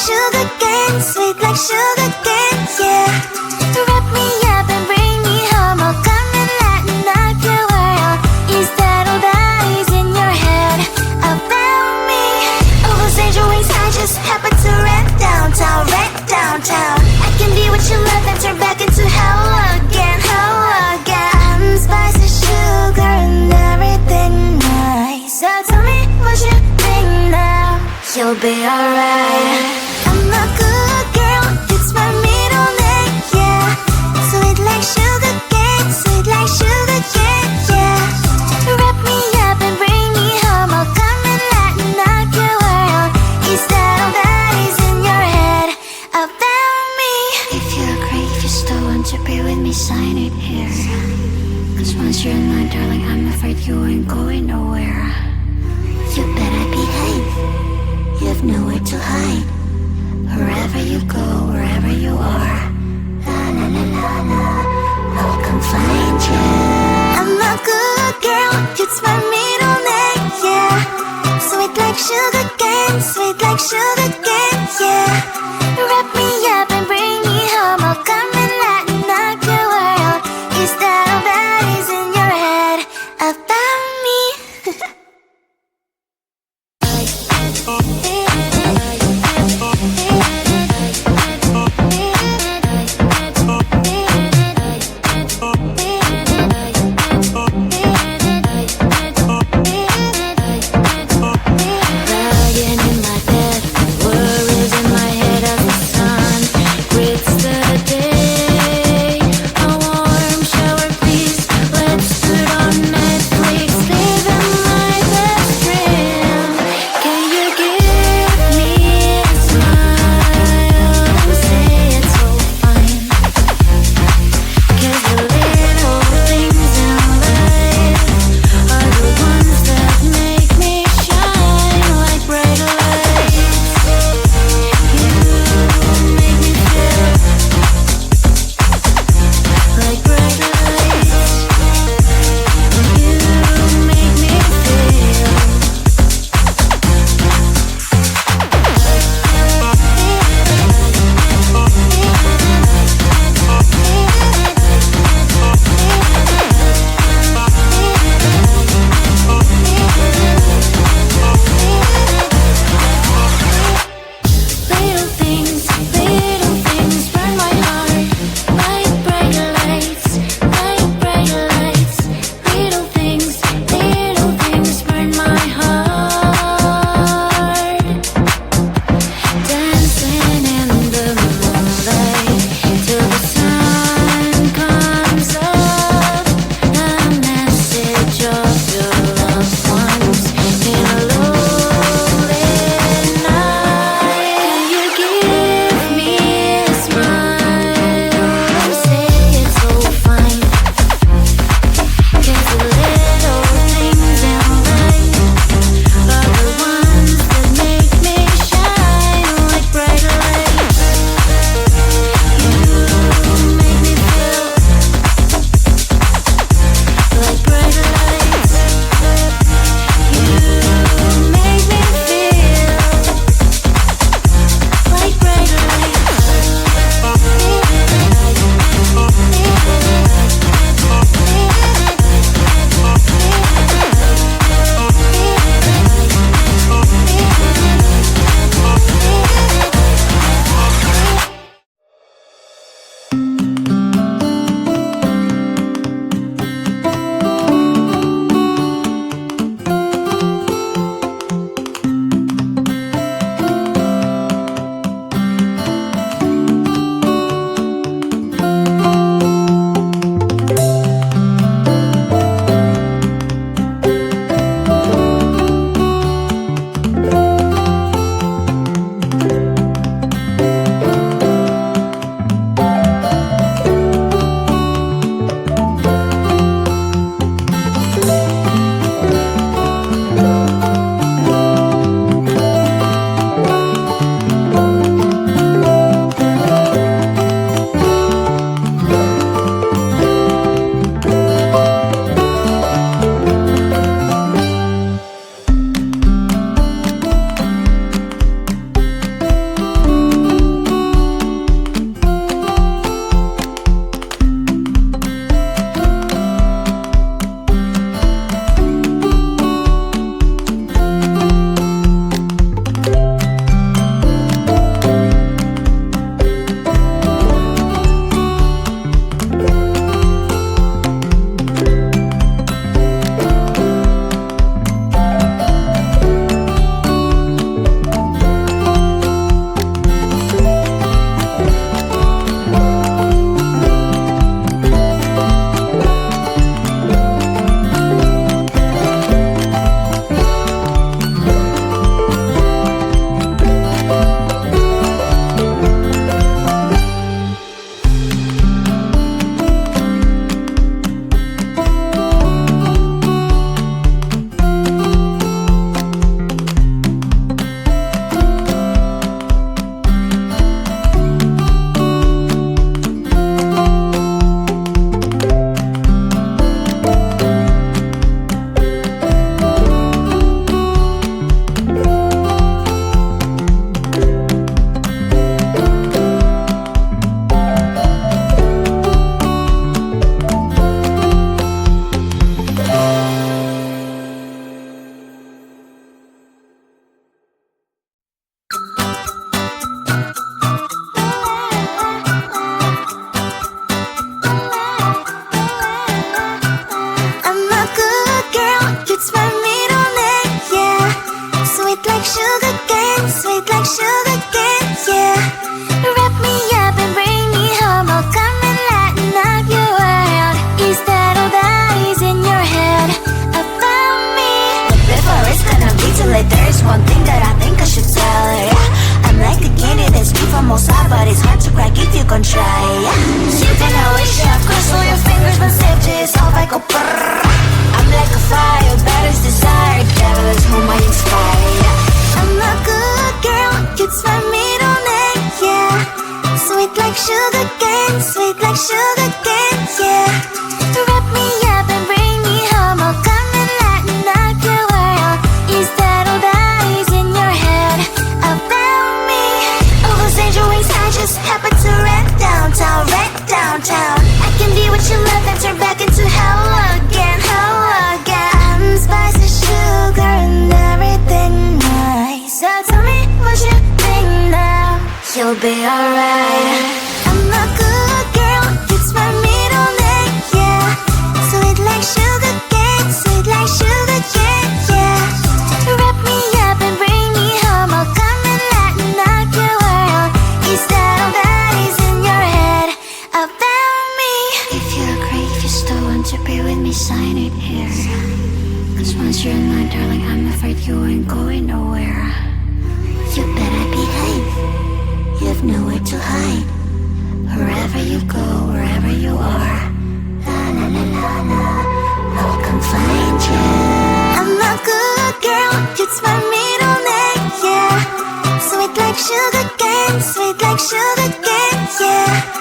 sugar cane, sweet like sugar cane, yeah. Wrap me up and bring me home, I'll come and lighten up your world. Is that all that is in your head about me? Those angel wings I just happen to rent downtown, I can be what you love and turn back into hell again, I'm spicy sugar and everything nice. So tell me what you think now, you'll be alright. I'm a good girl, it's my middle name, yeah. Sweet like sugar cane, sweet like sugar cane, yeah. Wrap me up and bring me home, I'll come and lighten up your world. Is that all that is in your head about me? If you agree, if you still want to be with me, sign it here. Cause once you're in line, darling, I'm afraid you ain't going nowhere. You better behave, you have nowhere to hide. Wherever you go, wherever you are, la la la la la, I'll come find you. I'm a good girl, it's my middle name, yeah. Sweet like sugar cane, sweet like sugar cane, yeah. Wrap me up and bring me home, I'll come and lighten up your world. Is that all that is in your head about me? Lying in my bed, worries in my head as the sun sugar cane, sweet like sugar cane, yeah. Wrap me up and bring me home, I'll come and lighten up your world. Is that all that is in your head about me? Oh, those angel wings I just happen to rent downtown, I can be what you love and turn back into hell again, I'm spice and sugar and everything nice. So tell me what you think now, you'll be alright. I'm a good girl, it's my middle name, yeah. Sweet like sugar cane, sweet like sugar cane, yeah. Wrap me up and bring me home, I'll come and lighten up your world. Is that all that is in your head about me? If you agree, if you still want to be with me, sign it here. Cause once you're in line, darling, I'm afraid you ain't going nowhere. You better behave, you have nowhere to hide. Wherever you go, wherever you are, la la la la la, I'll come find you. I'm a good girl, it's my middle name, yeah. Sweet like sugar cane, sweet like sugar cane, yeah.